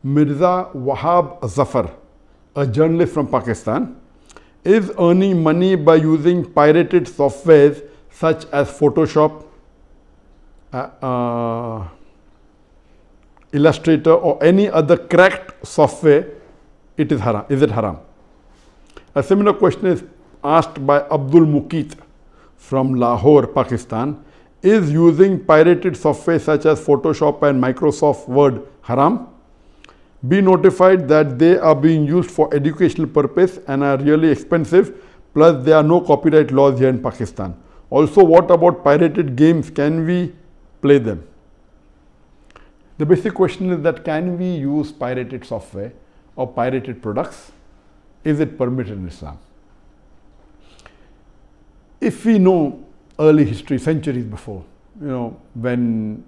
Mirza Wahab Zafar, a journalist from Pakistan, is earning money by using pirated softwares such as Photoshop, Illustrator or any other cracked software. It is haram. Is it haram? A similar question is asked by Abdul Muqit from Lahore, Pakistan. Is using pirated software such as Photoshop and Microsoft Word haram? Be notified that they are being used for educational purpose and are really expensive, plus there are no copyright laws here in Pakistan. Also, what about pirated games? Can we play them? The basic question is that can we use pirated software or pirated products? Is it permitted in Islam? If we know early history, centuries before, when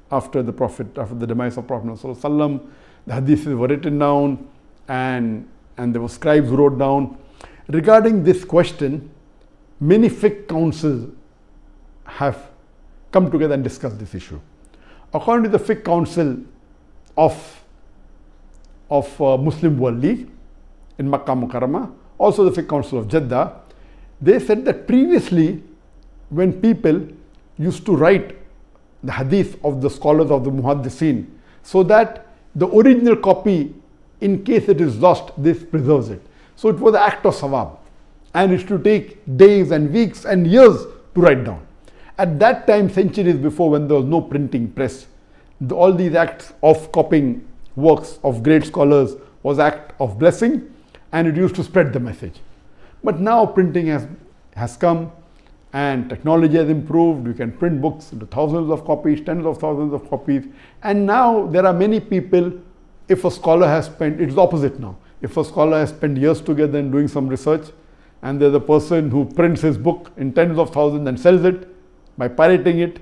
after the demise of Prophet ﷺ, the hadiths were written down and there were scribes who wrote down. Regarding this question, many fiqh councils have come together and discussed this issue. According to the fiqh council of Muslim World League in Makkah Mukarramah, also the fiqh council of Jeddah, they said that previously when people used to write the hadith of the scholars of the muhaddithin, so that the original copy, in case it is lost, this preserves it. So it was an act of sawab, and it used to take days and weeks and years to write down. At that time, centuries before, when there was no printing press, all these acts of copying works of great scholars was act of blessing, and it used to spread the message. But now printing has come and technology has improved. You can print books into thousands of copies, tens of thousands of copies. And now there are many people, if a scholar has spent, it's the opposite now. If a scholar has spent years together in doing some research, and there's a person who prints his book in tens of thousands and sells it by pirating it,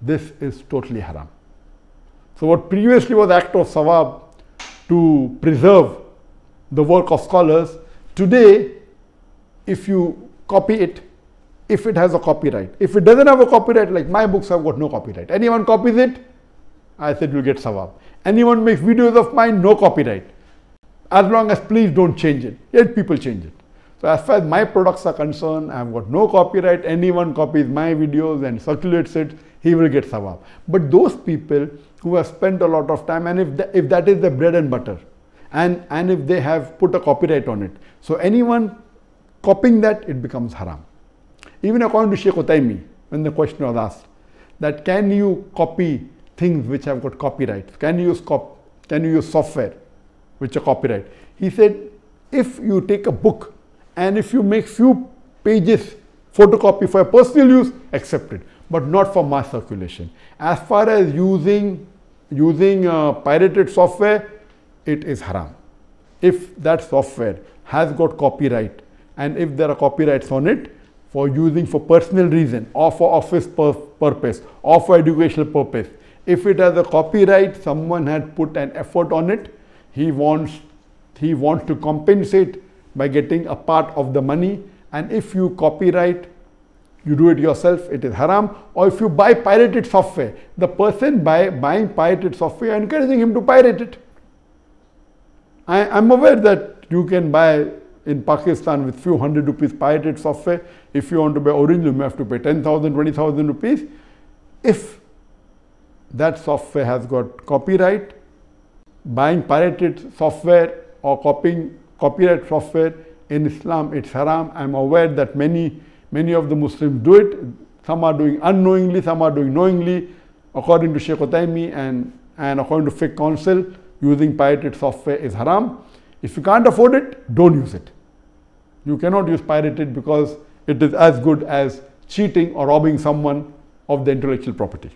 this is totally haram. So what previously was act of sawab to preserve the work of scholars, today, if you copy it, if it has a copyright. If it doesn't have a copyright, like my books have got no copyright. Anyone copies it, I said you'll get sawab. Anyone makes videos of mine, no copyright. As long as please don't change it. Yet people change it. So as far as my products are concerned, I've got no copyright. Anyone copies my videos and circulates it, he will get sawab. But those people who have spent a lot of time, and if that is the bread and butter, and if they have put a copyright on it, so anyone copying that, it becomes haram. Even according to Sheikh Utaymi, when the question was asked, that can you copy things which have got copyright? Can you use software which are copyright? He said, if you take a book and if you make few pages photocopy for personal use, accept it, but not for mass circulation. As far as using pirated software, it is haram. If that software has got copyright, and if there are copyrights on it for using for personal reason or for office purpose or for educational purpose, if it has a copyright, someone had put an effort on it, he wants to compensate by getting a part of the money. And if you copyright, you do it yourself, it is haram. Or if you buy pirated software, the person buying pirated software, encouraging him to pirate it. I'm aware that you can buy in Pakistan with few hundred rupees pirated software. If you want to buy original, you have to pay 10,000, 20,000 rupees. If that software has got copyright, buying pirated software or copying copyright software in Islam, it's haram. I'm aware that many of the Muslims do it. Some are doing unknowingly, some are doing knowingly. According to Sheikh Utaymi and according to fiqh council, using pirated software is haram. If you can't afford it, don't use it. You cannot use pirated because it is as good as cheating or robbing someone of the intellectual property.